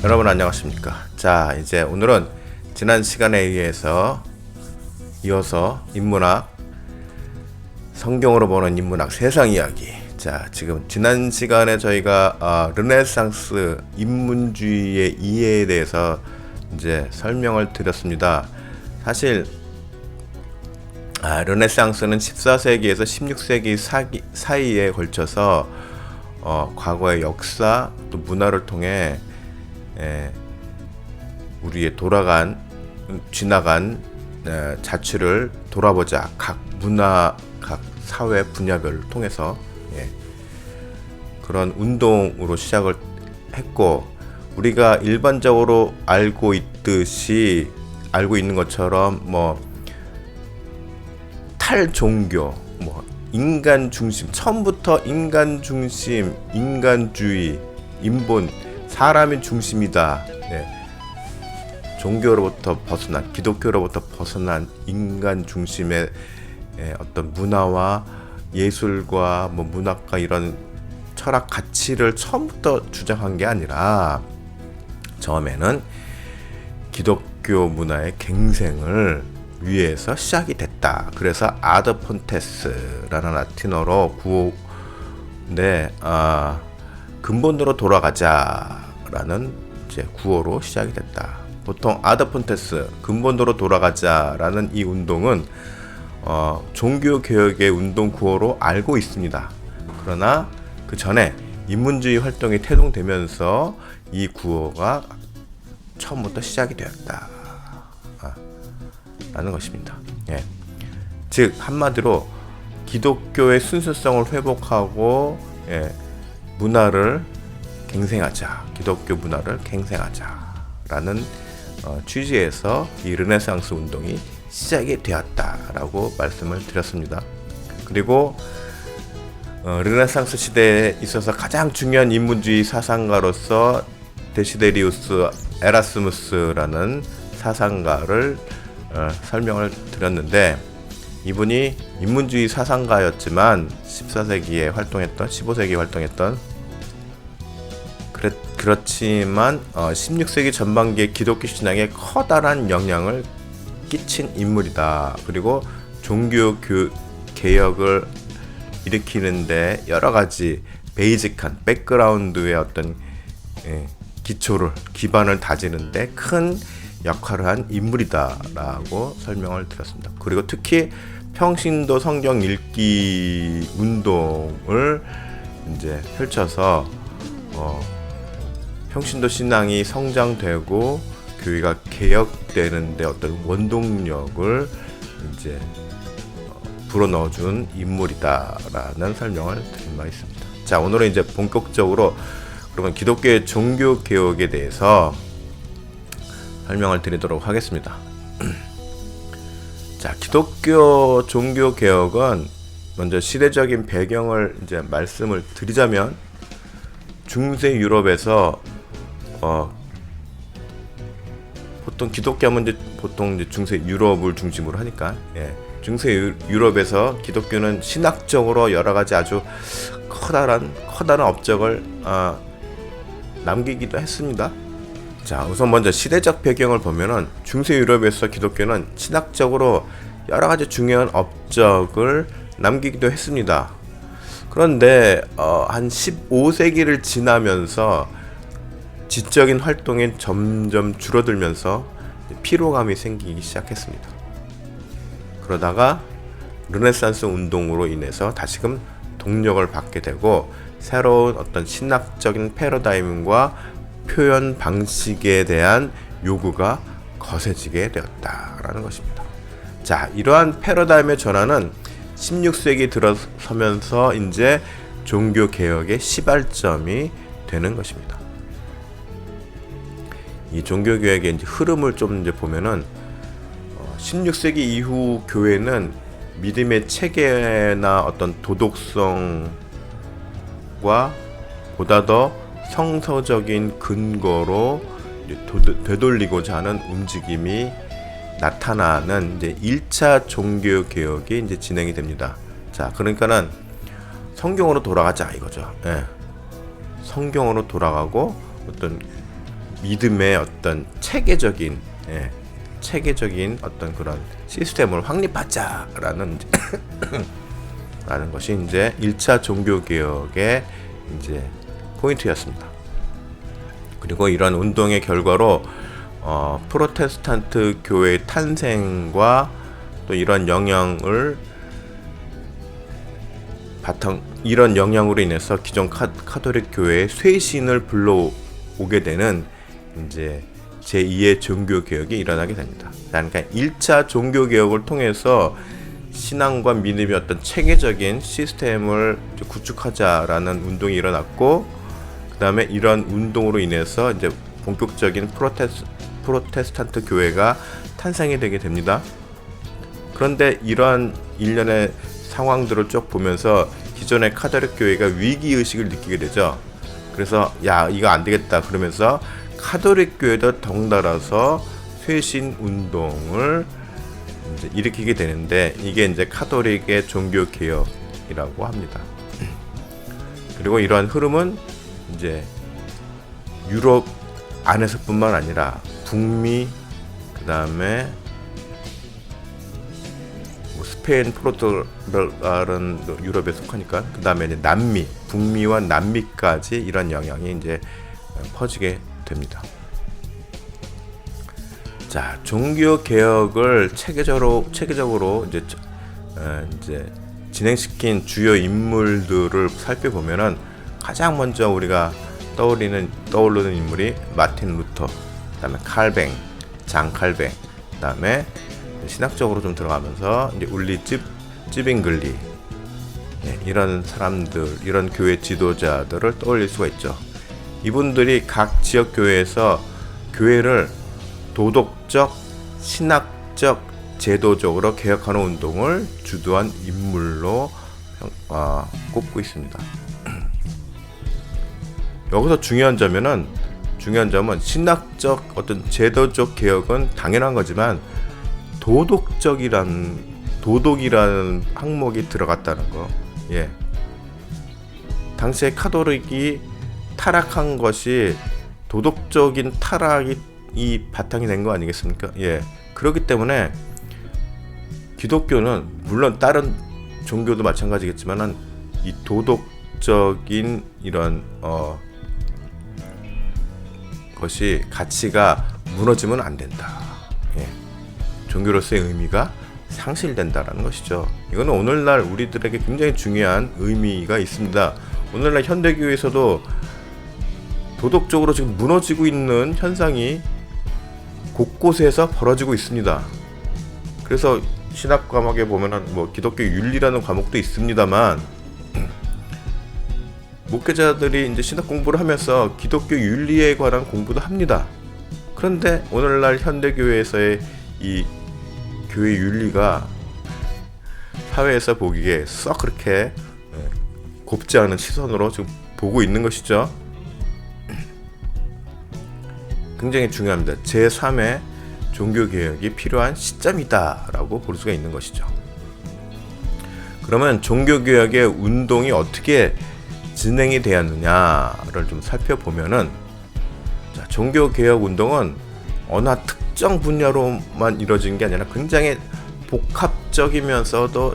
여러분 안녕하십니까. 자, 이제 오늘은 지난 시간에 이어서 인문학, 성경으로 보는 인문학 세상 이야기. 자, 지금 지난 시간에 저희가 르네상스 인문주의의 이해에 대해서 이제 설명을 드렸습니다. 사실 르네상스는 14세기에서 16세기 사이에 걸쳐서 과거의 역사 또 문화를 통해 우리의 지나간 자취를 돌아보자. 각 문화, 각 사회 분야별을 통해서 그런 운동으로 시작을 했고, 우리가 일반적으로 알고 있는 것처럼 탈종교, 인간 중심, 처음부터 인간 중심, 인간주의, 인본, 사람이 중심이다. 종교로부터 벗어난, 기독교로부터 벗어난 인간 중심의 어떤 문화와 예술과 문학과 이런 철학 가치를 처음부터 주장한 게 아니라, 처음에는 기독교 문화의 갱생을 위해서 시작이 됐다. 그래서 아드 폰테스라는 라틴어로 구호인데, 근본으로 돌아가자라는 이제 구호로 시작이 됐다. 보통 아드 폰테스, 근본으로 돌아가자라는 이 운동은 종교 개혁의 운동 구호로 알고 있습니다. 그러나 그 전에 인문주의 활동이 태동되면서 이 구호가 처음부터 시작이 되었다 라는 것입니다. 즉 한마디로 기독교의 순수성을 회복하고 문화를 갱생하자, 기독교 문화를 갱생하자라는 취지에서 이 르네상스 운동이 시작이 되었다라고 말씀을 드렸습니다. 그리고 르네상스 시대에 있어서 가장 중요한 인문주의 사상가로서 데시데리우스 에라스무스라는 사상가를 설명을 드렸는데, 이분이 인문주의 사상가였지만 14세기에 활동했던, 15세기에 활동했던, 그렇지만 16세기 전반기의 기독교 신앙에 커다란 영향을 끼친 인물이다. 그리고 종교 개혁을 일으키는데 여러 가지 베이직한 백그라운드의 어떤 기반을 다지는데 큰 역할을 한 인물이다라고 설명을 드렸습니다. 그리고 특히 평신도 성경 읽기 운동을 이제 펼쳐서 평신도 신앙이 성장되고 교회가 개혁되는데 어떤 원동력을 이제 불어넣어준 인물이다라는 설명을 드린 바 있습니다. 자, 오늘은 이제 본격적으로 그러면 기독교의 종교 개혁에 대해서 설명을 드리도록 하겠습니다. 자, 기독교 종교 개혁은 먼저 시대적인 배경을 이제 말씀을 드리자면, 중세 유럽에서 보통 기독교하면 보통 중세 유럽을 중심으로 하니까, 중세 유럽에서 기독교는 신학적으로 여러 가지 아주 커다란 업적을 남기기도 했습니다. 자, 우선 먼저 시대적 배경을 보면은 중세 유럽에서 기독교는 신학적으로 여러 가지 중요한 업적을 남기기도 했습니다. 그런데 한 15세기를 지나면서 지적인 활동이 점점 줄어들면서 피로감이 생기기 시작했습니다. 그러다가 르네상스 운동으로 인해서 다시금 동력을 받게 되고, 새로운 어떤 신학적인 패러다임과 표현 방식에 대한 요구가 거세지게 되었다라는 것입니다. 자, 이러한 패러다임의 전환은 16세기 들어서면서 이제 종교 개혁의 시발점이 되는 것입니다. 이 종교 개혁의 이제 흐름을 좀 이제 보면은 16세기 이후 교회는 믿음의 체계나 어떤 도덕성과 보다 더 성서적인 근거로 되돌리고자 하는 움직임이 나타나는 이제 1차 종교 개혁이 이제 진행이 됩니다. 자, 그러니까는 성경으로 돌아가자 이거죠. 예. 성경으로 돌아가고 어떤 믿음의 어떤 체계적인 어떤 그런 시스템을 확립하자라는 라는 것이 이제 1차 종교 개혁의 이제 포인트였습니다. 그리고 이런 운동의 결과로 프로테스탄트 교회의 탄생과 또 이런 영향으로 인해서 기존 카톨릭 교회의 쇄신을 불러오게 되는 이제 제2의 종교 개혁이 일어나게 됩니다. 그러니까 1차 종교 개혁을 통해서 신앙과 믿음의 어떤 체계적인 시스템을 구축하자라는 운동이 일어났고, 그 다음에 이런 운동으로 인해서 이제 본격적인 프로테스탄트 교회가 탄생이 되게 됩니다. 그런데 이러한 일련의 상황들을 쭉 보면서 기존의 카톨릭 교회가 위기의식을 느끼게 되죠. 그래서 야, 이거 안 되겠다 그러면서 카톨릭 교회도 덩달아서 쇄신 운동을 이제 일으키게 되는데, 이게 이제 카톨릭의 종교 개혁이라고 합니다. 그리고 이러한 흐름은 이제 유럽 안에서뿐만 아니라 북미, 그 다음에 스페인, 포르투갈은 유럽에 속하니까, 그 다음에 남미, 북미와 남미까지 이런 영향이 이제 퍼지게 됩니다. 자, 종교 개혁을 체계적으로 이제 진행시킨 주요 인물들을 살펴보면은 가장 먼저 우리가 떠오르는 인물이 마틴 루터, 그다음에 칼뱅, 장 칼뱅, 그다음에 신학적으로 좀 들어가면서 이제 울리 찌빙글리, 이런 사람들, 이런 교회 지도자들을 떠올릴 수가 있죠. 이분들이 각 지역 교회에서 교회를 도덕적, 신학적, 제도적으로 개혁하는 운동을 주도한 인물로 꼽고 있습니다. 여기서 중요한 점은 신학적 어떤 제도적 개혁은 당연한 거지만 도덕이라는 항목이 들어갔다는 거. 당시에 카톨릭이 타락한 것이 도덕적인 타락이 바탕이 된 거 아니겠습니까? 그렇기 때문에 기독교는 물론 다른 종교도 마찬가지겠지만은 이 도덕적인 이런 것이 가치가 무너지면 안 된다. 종교로서의 의미가 상실된다라는 것이죠. 이거는 오늘날 우리들에게 굉장히 중요한 의미가 있습니다. 오늘날 현대교회에서도 도덕적으로 지금 무너지고 있는 현상이 곳곳에서 벌어지고 있습니다. 그래서 신학 과목에 보면은 기독교 윤리라는 과목도 있습니다만, 목회자들이 이제 신학 공부를 하면서 기독교 윤리에 관한 공부도 합니다. 그런데 오늘날 현대교회에서의 이 교회 윤리가 사회에서 보기에 썩 그렇게 곱지 않은 시선으로 지금 보고 있는 것이죠. 굉장히 중요합니다. 제3의 종교개혁이 필요한 시점이다라고 볼 수가 있는 것이죠. 그러면 종교개혁의 운동이 어떻게 진행이 되었느냐를 좀 살펴보면은, 종교개혁 운동은 어느 특정 분야로만 이루어진 게 아니라 굉장히 복합적이면서도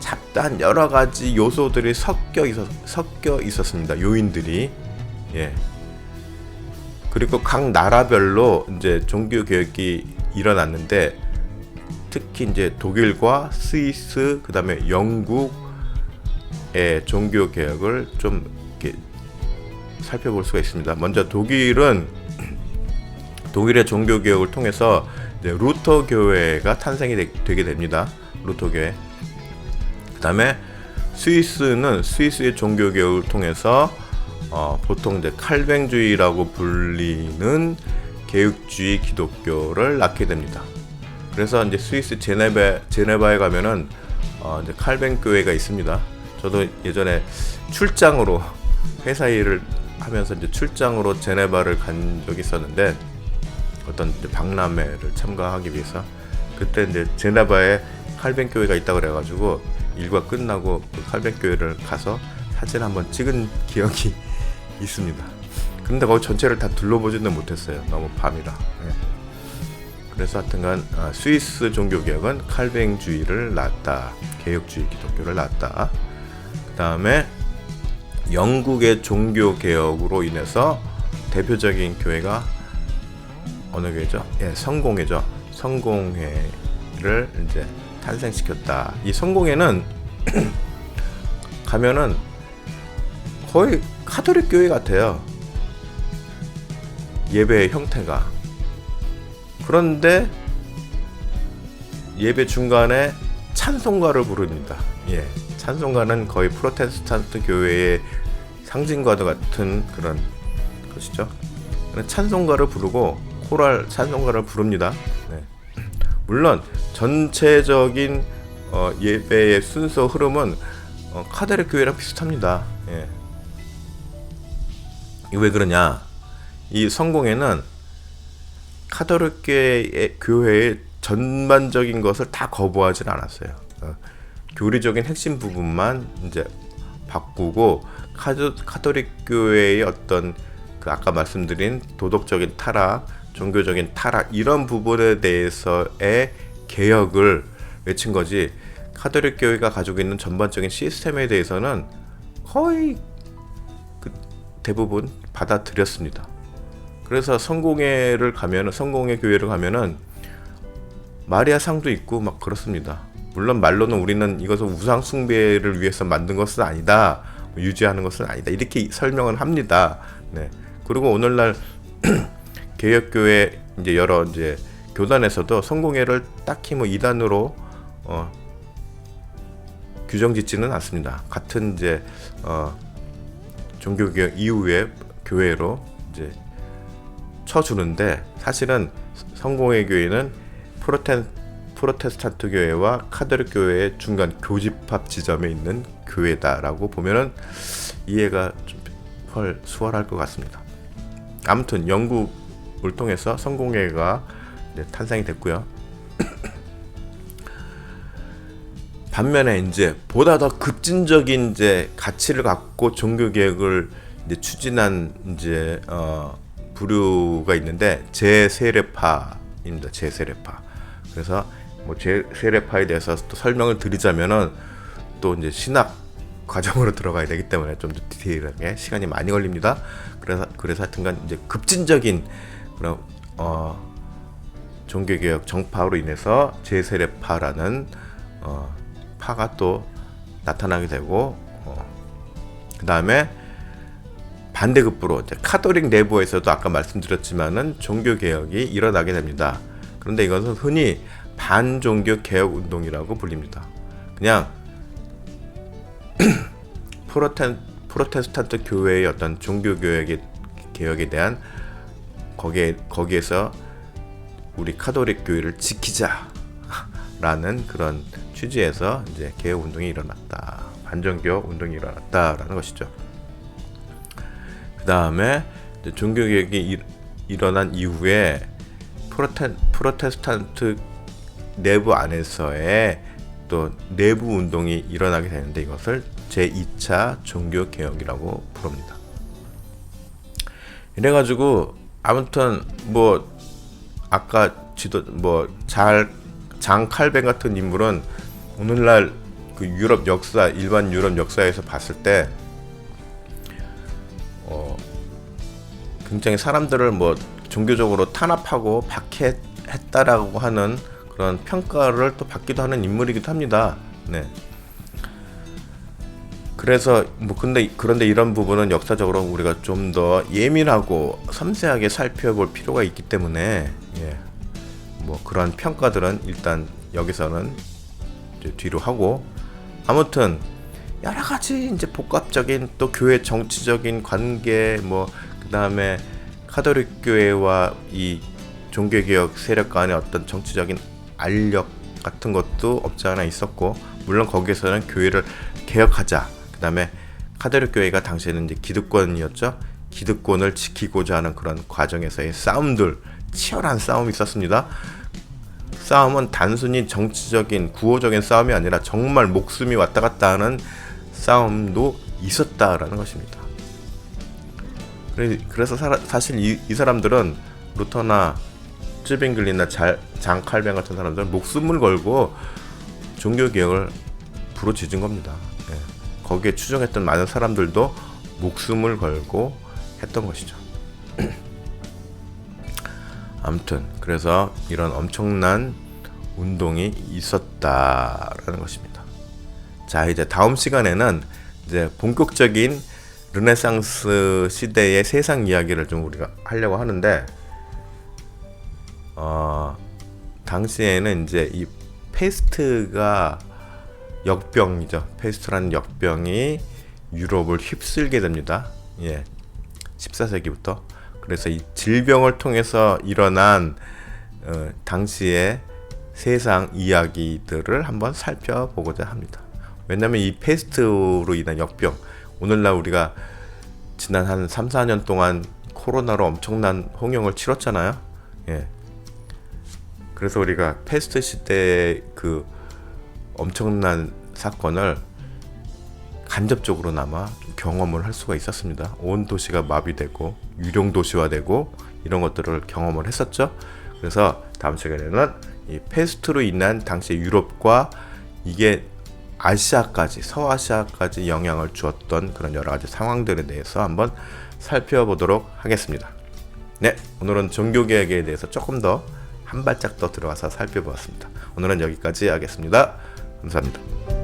잡다한 여러 가지 요소들이 섞여 있었습니다. 요인들이. 그리고 각 나라별로 이제 종교 개혁이 일어났는데, 특히 이제 독일과 스위스, 그다음에 영국의 종교 개혁을 좀 이렇게 살펴볼 수가 있습니다. 먼저 독일의 종교 개혁을 통해서 이제 루터 교회가 탄생이 되게 됩니다. 루터 교회. 그다음에 스위스는 스위스의 종교 개혁을 통해서 보통 이제 칼뱅주의라고 불리는 개혁주의 기독교를 낳게 됩니다. 그래서 이제 스위스 제네바에 가면은 이제 칼뱅 교회가 있습니다. 저도 예전에 출장으로 회사 일을 하면서 이제 출장으로 제네바를 간 적이 있었는데, 어떤 이제 박람회를 참가하기 위해서 그때 이제 제네바에 칼뱅 교회가 있다고 그래가지고 일과 끝나고 그 칼뱅 교회를 가서 사진 한번 찍은 기억이 있습니다. 근데 거기 전체를 다 둘러보지는 못했어요. 너무 밤이라. 예. 그래서 하여튼간 스위스 종교개혁은 칼뱅주의를 낳았다. 개혁주의 기독교를 낳았다. 그 다음에 영국의 종교개혁으로 인해서 대표적인 교회가 어느 교회죠? 예, 성공회죠. 성공회를 이제 탄생시켰다. 이 성공회는 가면은 거의 카톨릭 교회 같아요. 예배의 형태가. 그런데 예배 중간에 찬송가를 부릅니다. 예, 찬송가는 거의 프로테스탄트 교회의 상징과도 같은 그런 것이죠. 찬송가를 부르고 코랄 찬송가를 부릅니다. 네. 물론 전체적인 예배의 순서 흐름은 카톨릭 교회랑 비슷합니다. 예. 왜 그러냐? 이 성공회는 카톨릭 교회의 전반적인 것을 다 거부하진 않았어요. 교리적인 핵심 부분만 이제 바꾸고 카톨릭 교회의 어떤 그 아까 말씀드린 도덕적인 타락, 종교적인 타락 이런 부분에 대해서의 개혁을 외친 거지. 카톨릭 교회가 가지고 있는 전반적인 시스템에 대해서는 거의 대부분 받아들였습니다. 그래서 성공회 교회를 가면은 마리아 상도 있고 막 그렇습니다. 물론 말로는 우리는 이것을 우상 숭배를 위해서 만든 것은 아니다, 유지하는 것은 아니다 이렇게 설명을 합니다. 네. 그리고 오늘날 개혁교회 이제 여러 이제 교단에서도 성공회를 딱히 뭐 이단으로 규정짓지는 않습니다. 같은 이제 종교개혁 이후에 교회로 이제 쳐주는데 사실은 성공회 교회는 프로테스탄트 교회와 카톨릭 교회의 중간 교집합 지점에 있는 교회다라고 보면은 이해가 좀 수월할 것 같습니다. 아무튼 영국을 통해서 성공회가 이제 탄생이 됐고요. 반면에 이제 보다 더 급진적인 이제 가치를 갖고 종교 개혁을 이제 추진한 이제 부류가 있는데 제세례파입니다. 제세례파. 그래서 뭐 제세례파에 대해서 또 설명을 드리자면은 또 이제 신학 과정으로 들어가야 되기 때문에 좀 더 디테일하게 시간이 많이 걸립니다. 그래서 하여튼간 이제 급진적인 그런 종교 개혁 정파로 인해서 제세례파라는 파가 또 나타나게 되고 그 다음에 반대급부로 이제 카톨릭 내부에서도 아까 말씀드렸지만은 종교 개혁이 일어나게 됩니다. 그런데 이것은 흔히 반종교 개혁 운동이라고 불립니다. 그냥 프로테스탄트 교회의 어떤 종교 개혁에 대한 거기에서 우리 카톨릭 교회를 지키자라는 그런 취지에서 이제 개혁 운동이 일어났다. 반종교 운동이 일어났다라는 것이죠. 그 다음에 종교 개혁이 일어난 이후에 프로테스탄트 내부 안에서의 또 내부 운동이 일어나게 되는데 이것을 제2차 종교 개혁이라고 부릅니다. 이래가지고 아무튼 뭐 아까 장 칼뱅 같은 인물은 오늘날 그 유럽 역사, 일반 유럽 역사에서 봤을 때 굉장히 사람들을 뭐 종교적으로 탄압하고 박해했다라고 하는 그런 평가를 또 받기도 하는 인물이기도 합니다. 네. 그래서 뭐 그런데 이런 부분은 역사적으로 우리가 좀 더 예민하고 섬세하게 살펴볼 필요가 있기 때문에 뭐 그런 평가들은 일단 여기서는 이제 뒤로 하고 아무튼 여러 가지 이제 복합적인 또 교회 정치적인 관계 뭐 그다음에 카톨릭 교회와 이 종교개혁 세력 간의 어떤 정치적인 알력 같은 것도 없지 않아 있었고 물론 거기에서는 교회를 개혁하자 그다음에 카톨릭 교회가 당시에는 이제 기득권이었죠. 기득권을 지키고자 하는 그런 과정에서의 싸움들 치열한 싸움이 있었습니다. 싸움은 단순히 정치적인 구호적인 싸움이 아니라 정말 목숨이 왔다 갔다 하는 싸움도 있었다라는 것입니다. 그래서 사실 이 사람들은 루터나 쯔빙글리나 장 칼뱅 같은 사람들은 목숨을 걸고 종교개혁을 부르짖은 겁니다. 예. 거기에 추종했던 많은 사람들도 목숨을 걸고 했던 것이죠. 아무튼 그래서 이런 엄청난 운동이 있었다라는 것입니다. 자, 이제 다음 시간에는 이제 본격적인 르네상스 시대의 세상 이야기를 좀 우리가 하려고 하는데, 당시에는 이제 이 페스트가 역병이죠. 페스트라는 역병이 유럽을 휩쓸게 됩니다. 예, 14세기부터. 그래서 이 질병을 통해서 일어난 당시의 세상 이야기들을 한번 살펴보고자 합니다. 왜냐하면 이 페스트로 인한 역병, 오늘날 우리가 지난 한 3, 4년 동안 코로나로 엄청난 홍역을 치렀잖아요. 예. 그래서 우리가 페스트 시대의 그 엄청난 사건을 간접적으로나마 경험을 할 수가 있었습니다. 온 도시가 마비되고 유령 도시화되고 이런 것들을 경험을 했었죠. 그래서 다음 시간에는 이 페스트로 인한 당시 유럽과 이게 아시아까지, 서아시아까지 영향을 주었던 그런 여러 가지 상황들에 대해서 한번 살펴보도록 하겠습니다. 네, 오늘은 종교개혁에 대해서 조금 더 한 발짝 더 들어가서 살펴보았습니다. 오늘은 여기까지 하겠습니다. 감사합니다.